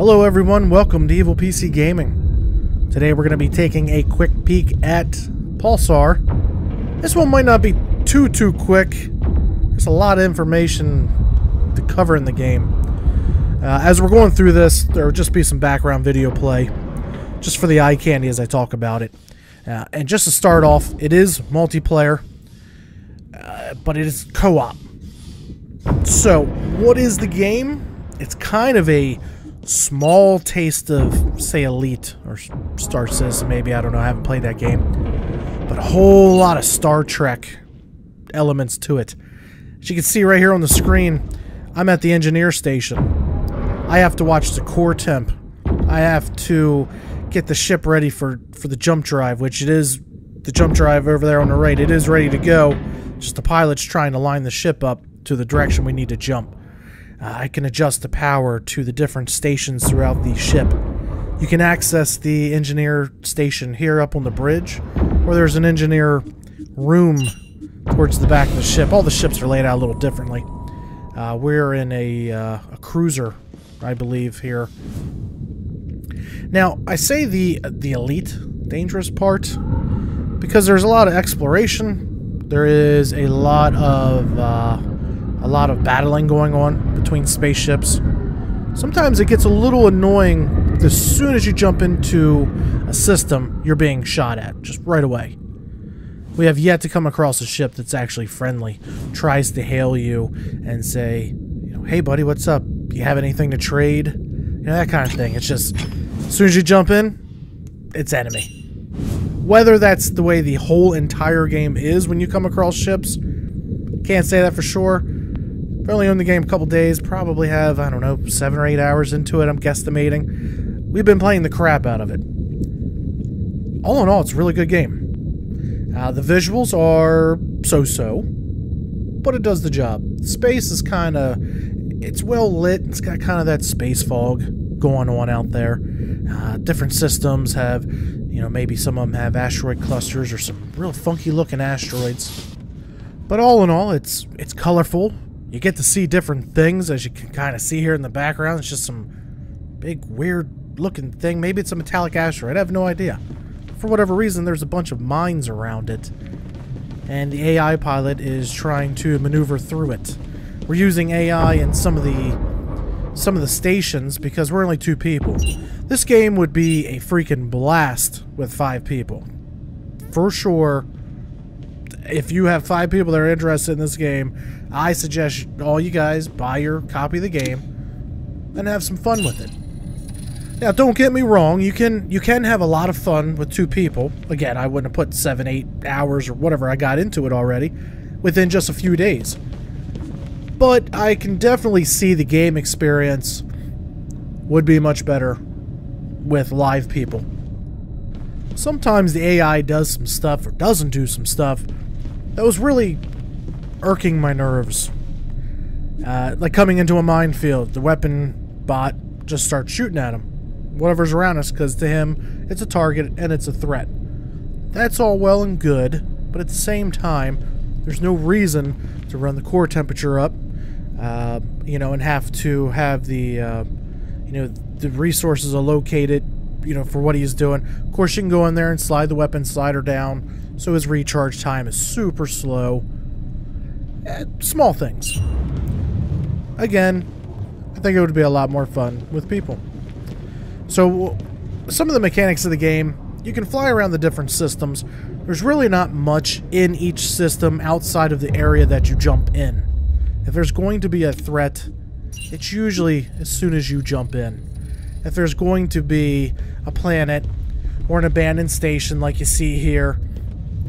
Hello everyone, welcome to Evil PC Gaming. Today we're going to be taking a quick peek at Pulsar. This one might not be too quick. There's a lot of information to cover in the game. As we're going through this, there will just be some background video play, just for the eye candy as I talk about it. And just to start off, it is multiplayer, but it is co-op. So, what is the game? It's kind of a small taste of, say, Elite or Star Citizen, maybe. I don't know. I haven't played that game. But a whole lot of Star Trek elements to it. As you can see right here on the screen, I'm at the engineer station. I have to watch the core temp. I have to get the ship ready for the jump drive, which it is the jump drive over there on the right. It is ready to go. Just the pilot's trying to line the ship up to the direction we need to jump. I can adjust the power to the different stations throughout the ship. You can access the engineer station here up on the bridge, or there's an engineer room towards the back of the ship. All the ships are laid out a little differently. We're in a cruiser, I believe, here. Now, I say the elite dangerous part because there's a lot of exploration. There is a lot of battling going on between spaceships. Sometimes it gets a little annoying as soon as you jump into a system you're being shot at, just right away. We have yet to come across a ship that's actually friendly, tries to hail you and say, hey buddy, what's up? You have anything to trade? That kind of thing. It's just, as soon as you jump in, it's enemy. Whether that's the way the whole entire game is when you come across ships, can't say that for sure. I've only owned the game a couple days, probably have, I don't know, 7 or 8 hours into it, I'm guesstimating. We've been playing the crap out of it. All in all, it's a really good game. The visuals are so-so, but it does the job. Space is kind of, it's well lit, it's got kind of that space fog going on out there. Different systems have, maybe some of them have asteroid clusters or some real funky looking asteroids. But all in all, it's colorful. You get to see different things, as you can kind of see here in the background. It's just some big, weird-looking thing. Maybe it's a metallic asteroid. I have no idea. For whatever reason, there's a bunch of mines around it. And the AI pilot is trying to maneuver through it. We're using AI in some of the stations because we're only 2 people. This game would be a freaking blast with 5 people. For sure. If you have 5 people that are interested in this game, I suggest all you guys buy your copy of the game and have some fun with it. Now, don't get me wrong, you can have a lot of fun with 2 people. Again, I wouldn't have put 7, 8 hours or whatever I got into it already within just a few days. But I can definitely see the game experience would be much better with live people. Sometimes the AI does some stuff or doesn't do some stuff that was really irking my nerves. Like coming into a minefield, the weapon bot just starts shooting at him. Whatever's around us, because to him, it's a target and it's a threat. That's all well and good, but at the same time, there's no reason to run the core temperature up, and have to have the, the resources located, for what he's doing. Of course, you can go in there and slide the weapon slider down, so his recharge time is super slow. Small things. Again, I think it would be a lot more fun with people. So, some of the mechanics of the game, you can fly around the different systems. There's really not much in each system outside of the area that you jump in. If there's going to be a threat, it's usually as soon as you jump in. If there's going to be a planet or an abandoned station like you see here,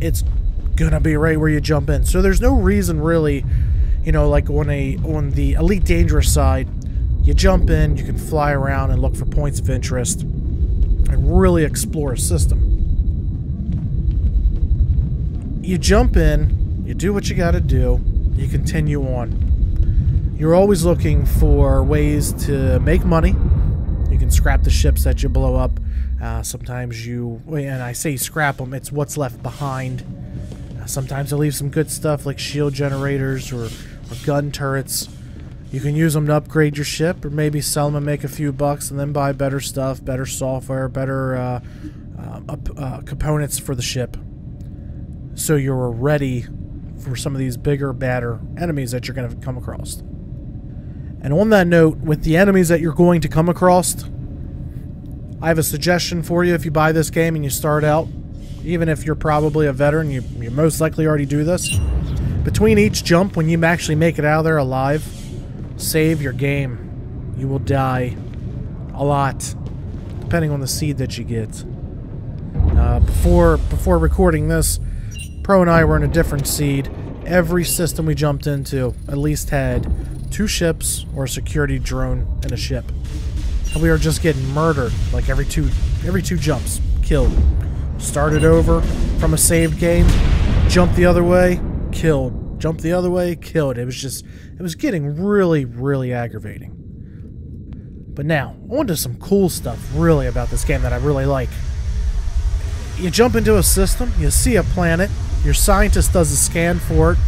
it's gonna be right where you jump in. So there's no reason really, like on the Elite Dangerous side, you jump in, you can fly around and look for points of interest and really explore a system. You jump in, you do what you gotta do, you continue on. You're always looking for ways to make money. You can scrap the ships that you blow up. Sometimes and I say scrap them, it's what's left behind. Sometimes they'll leave some good stuff like shield generators or gun turrets. You can use them to upgrade your ship, or maybe sell them and make a few bucks, and then buy better stuff, better software, better components for the ship, so you're ready for some of these bigger, badder enemies that you're going to come across. And on that note, with the enemies that you're going to come across, I have a suggestion for you. If you buy this game and you start out, even if you're probably a veteran, you most likely already do this. Between each jump, when you actually make it out of there alive, save your game. You will die a lot, depending on the seed that you get. Before recording this, Pro and I were in a different seed. Every system we jumped into at least had 2 ships or a security drone and a ship. And we were just getting murdered like every two jumps. Killed. Started over from a saved game, jumped the other way, killed. Jumped the other way, killed. It was getting really, really aggravating. But now, on to some cool stuff really about this game that I really like. You jump into a system, you see a planet, your scientist does a scan for it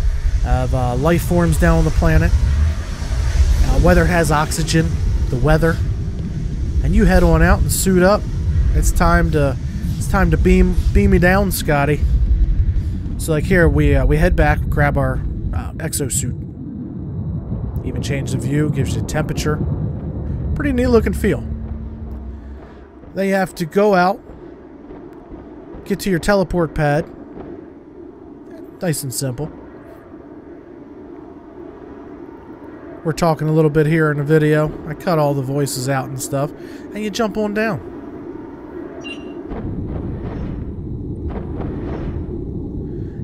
of life forms down on the planet, whether it has oxygen, the weather, and you head on out and suit up. It's time to beam me down, Scotty. So like here, we head back, grab our exosuit. Even change the view, gives you temperature. Pretty neat looking feel. Then you have to go out, get to your teleport pad. Nice and simple. We're talking a little bit here in the video. I cut all the voices out and stuff. And you jump on down.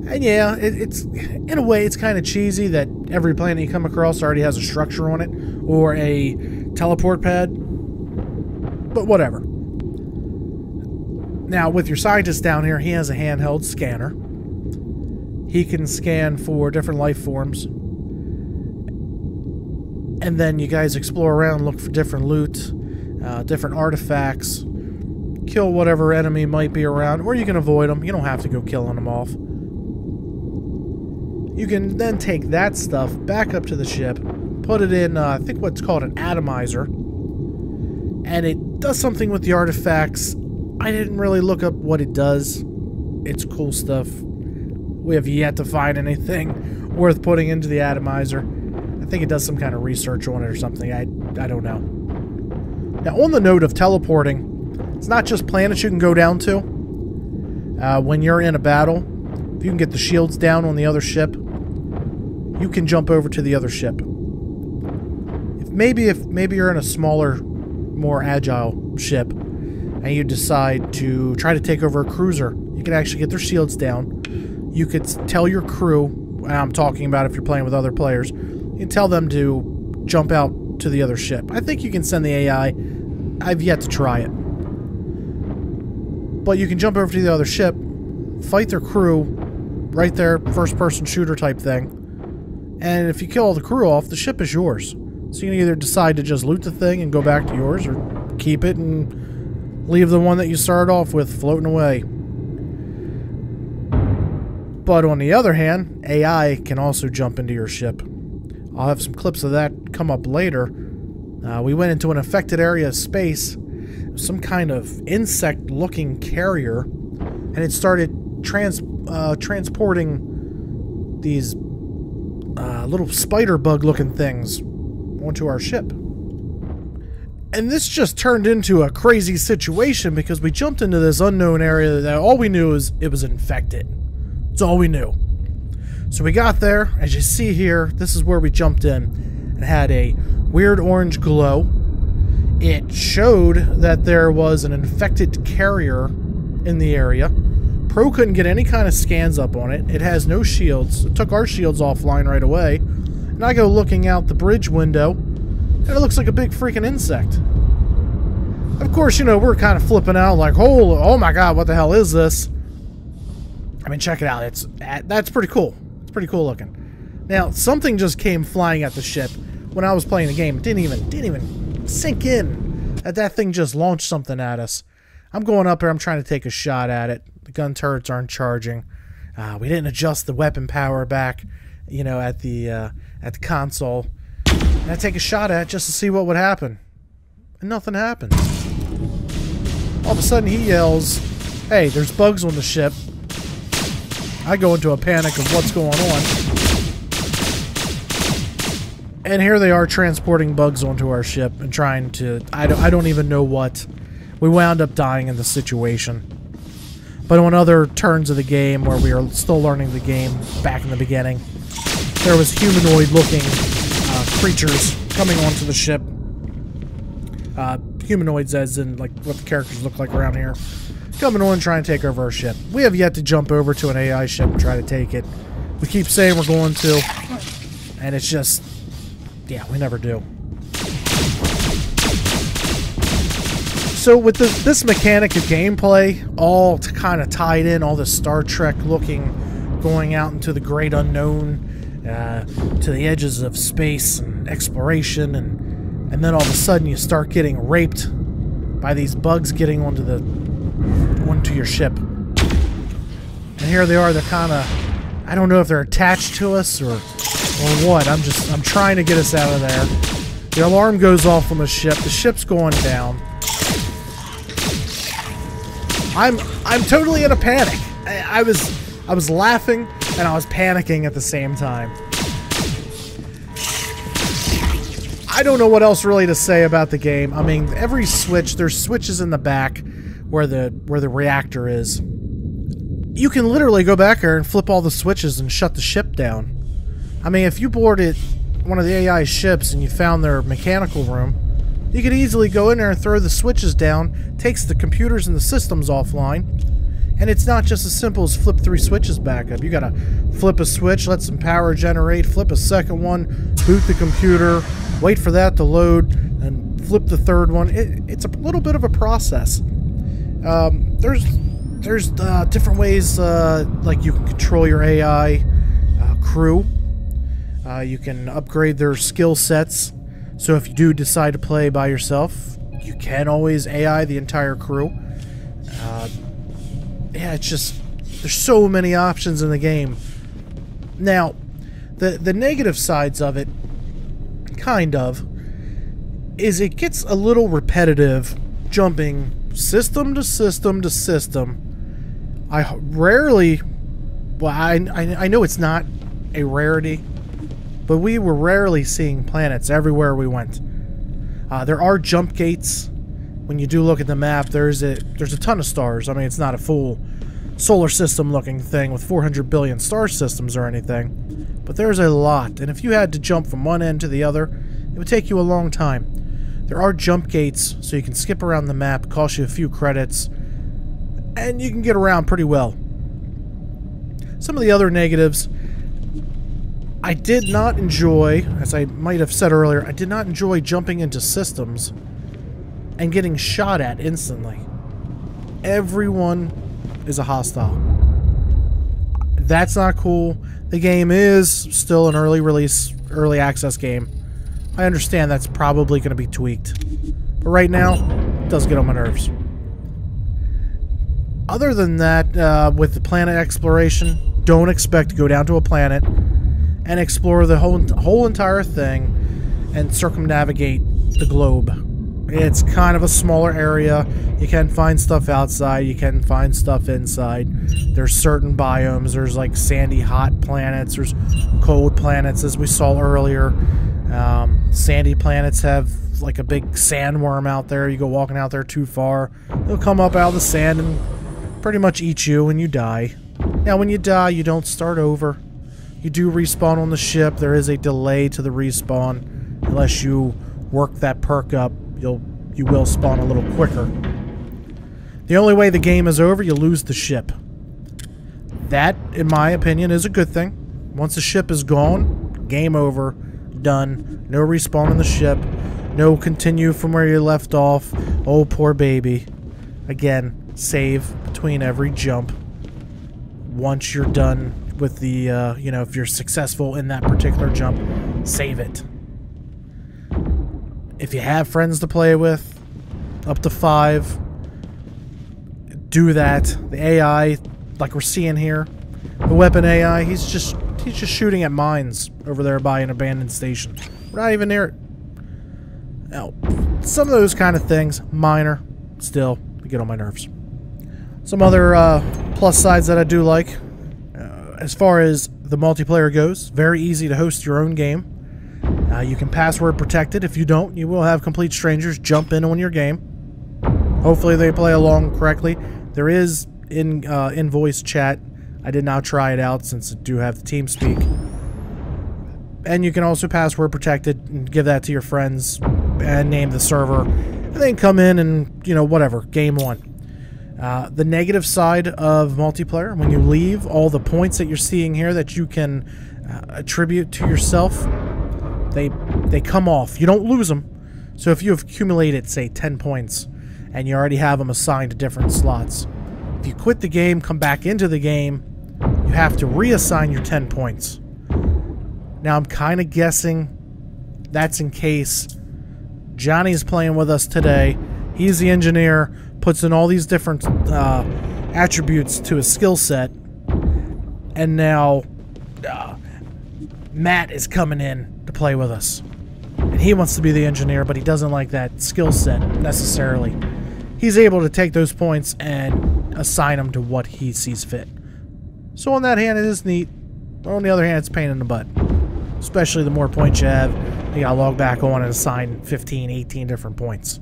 And yeah, it's in a way, it's kind of cheesy that every planet you come across already has a structure on it. Or a teleport pad. But whatever. Now, with your scientist down here, he has a handheld scanner. He can scan for different life forms. And then you guys explore around, look for different loot, different artifacts, kill whatever enemy might be around, or you can avoid them. You don't have to go killing them off. You can then take that stuff back up to the ship, put it in, I think what's called an atomizer, and it does something with the artifacts. I didn't really look up what it does. It's cool stuff. We have yet to find anything worth putting into the atomizer. I think it does some kind of research on it or something. I don't know. Now, on the note of teleporting, it's not just planets you can go down to. When you're in a battle, if you can get the shields down on the other ship, you can jump over to the other ship. If maybe you're in a smaller, more agile ship, and you decide to try to take over a cruiser, you can actually get their shields down. You could tell your crew, and I'm talking about if you're playing with other players, you can tell them to jump out to the other ship. I think you can send the AI. I've yet to try it. But you can jump over to the other ship, fight their crew, right there, first-person shooter type thing. And if you kill all the crew off, the ship is yours. So you can either decide to just loot the thing and go back to yours, or keep it and leave the one that you started off with floating away. But on the other hand, AI can also jump into your ship. I'll have some clips of that come up later. We went into an affected area of space, some kind of insect-looking carrier, and it started transporting these little spider bug-looking things onto our ship. And this just turned into a crazy situation because we jumped into this unknown area that all we knew is it was infected. That's all we knew. So we got there, as you see here, this is where we jumped in. It had a weird orange glow. It showed that there was an infected carrier in the area. Pro couldn't get any kind of scans up on it. It has no shields. It took our shields offline right away. And I go looking out the bridge window, and it looks like a big freaking insect. Of course, you know, we're kind of flipping out like, oh my god, what the hell is this? I mean, check it out. That's pretty cool. It's pretty cool looking. Now, something just came flying at the ship when I was playing the game. It didn't even sink in that thing just launched something at us. I'm going up here. I'm trying to take a shot at it. The gun turrets aren't charging. We didn't adjust the weapon power back, you know, at the console. And I take a shot at it just to see what would happen. And nothing happens. All of a sudden he yells, "Hey, there's bugs on the ship." I go into a panic of what's going on. And here they are transporting bugs onto our ship and trying to... I don't even know what. We wound up dying in the situation. But on other turns of the game, where we are still learning the game back in the beginning, there was humanoid-looking creatures coming onto the ship. Humanoids as in like what the characters look like around here. Coming on and trying to take over our ship. We have yet to jump over to an AI ship and try to take it. We keep saying we're going to, and it's just... yeah, we never do. So with this mechanic of gameplay, all kind of tied in, all this Star Trek looking, going out into the great unknown, to the edges of space and exploration, and then all of a sudden you start getting raped by these bugs getting onto your ship. And here they are, they're kind of, I don't know if they're attached to us or what. I'm trying to get us out of there. The alarm goes off on the ship. The ship's going down. I'm totally in a panic. I was laughing and I was panicking at the same time. I don't know what else really to say about the game. I mean, every switch, there's switches in the back where the reactor is. You can literally go back there and flip all the switches and shut the ship down. I mean, if you boarded one of the AI ships and you found their mechanical room, you could easily go in there and throw the switches down, takes the computers and the systems offline, and it's not just as simple as flip 3 switches back up. You gotta flip a switch, let some power generate, flip a second one, boot the computer, wait for that to load, and flip the third one. It's a little bit of a process. There's different ways, like you can control your AI crew. You can upgrade their skill sets. So if you do decide to play by yourself, you can always AI the entire crew. Yeah, it's just, there's so many options in the game. Now, the negative sides of it, kind of, is it gets a little repetitive jumping system to system to system. I rarely, well, I know it's not a rarity, but we were rarely seeing planets everywhere we went. There are jump gates. When you do look at the map, there's a ton of stars. I mean, it's not a full solar system looking thing with 400 billion star systems or anything, but there's a lot. And if you had to jump from one end to the other, it would take you a long time. There are jump gates, so you can skip around the map, cost you a few credits, and you can get around pretty well. Some of the other negatives, I did not enjoy, as I might have said earlier, I did not enjoy jumping into systems and getting shot at instantly. Everyone is a hostile. That's not cool. The game is still an early release, early access game. I understand that's probably going to be tweaked. But right now, it does get on my nerves. Other than that, with the planet exploration, don't expect to go down to a planet and explore the whole entire thing and circumnavigate the globe. It's kind of a smaller area. You can find stuff outside. You can find stuff inside. There's certain biomes. There's like sandy, hot planets. There's cold planets, as we saw earlier. Sandy planets have like a big sandworm out there. You go walking out there too far, it'll come up out of the sand and pretty much eat you and you die. Now, when you die, you don't start over. You do respawn on the ship. There is a delay to the respawn. Unless you work that perk up, you will spawn a little quicker. The only way the game is over, you lose the ship. That, in my opinion, is a good thing. Once the ship is gone, game over, done. No respawn on the ship. No continue from where you left off. Oh, poor baby. Again, save between every jump. Once you're done with the, you know, if you're successful in that particular jump, save it. If you have friends to play with, up to 5, do that. The AI, like we're seeing here, the weapon AI, he's just shooting at mines over there by an abandoned station. We're not even near it. Now, some of those kind of things, minor, still, they get on my nerves. Some other plus sides that I do like, as far as the multiplayer goes, very easy to host your own game. You can password protect it. If you don't, you will have complete strangers jump in on your game. Hopefully they play along correctly. There is in voice chat. I did not try it out since I do have the TeamSpeak. And you can also password protect it and give that to your friends and name the server. And then come in and, you know, whatever, game on. The negative side of multiplayer, when you leave, all the points that you're seeing here that you can attribute to yourself, they come off. You don't lose them. So if you have accumulated, say, 10 points, and you already have them assigned to different slots, if you quit the game, come back into the game, you have to reassign your 10 points. Now, I'm kind of guessing that's in case Johnny's playing with us today. He's the engineer, puts in all these different attributes to his skill set, and now Matt is coming in to play with us. And he wants to be the engineer, but he doesn't like that skill set necessarily. He's able to take those points and assign them to what he sees fit. So on that hand, it is neat. On the other hand, it's a pain in the butt. Especially the more points you have, you gotta log back on and assign 15, 18 different points.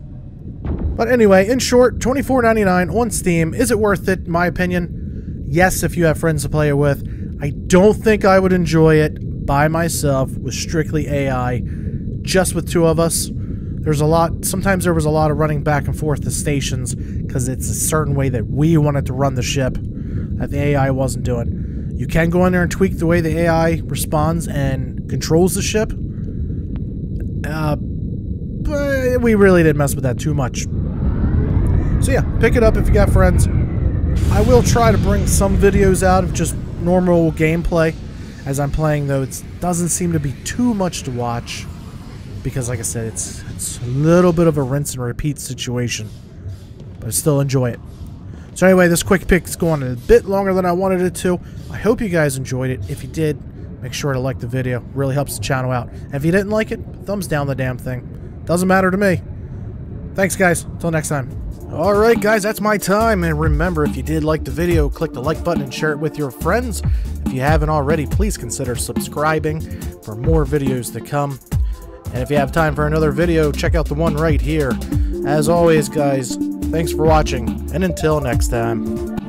But anyway, in short, $24.99 on Steam. Is it worth it? In my opinion, yes, if you have friends to play it with. I don't think I would enjoy it by myself with strictly AI, just with two of us. Sometimes there was a lot of running back and forth to stations because it's a certain way that we wanted to run the ship that the AI wasn't doing. You can go in there and tweak the way the AI responds and controls the ship. But we really didn't mess with that too much. So yeah, pick it up if you got friends. I will try to bring some videos out of just normal gameplay as I'm playing, though it doesn't seem to be too much to watch. Because like I said, it's a little bit of a rinse and repeat situation. But I still enjoy it. So anyway, this quick pick is going a bit longer than I wanted it to. I hope you guys enjoyed it. If you did, make sure to like the video. It really helps the channel out. And if you didn't like it, thumbs down the damn thing. Doesn't matter to me. Thanks, guys. Until next time. Alright, guys, that's my time. And remember, if you did like the video, click the like button and share it with your friends. If you haven't already, please consider subscribing for more videos to come. And if you have time for another video, check out the one right here. As always, guys, thanks for watching, and until next time.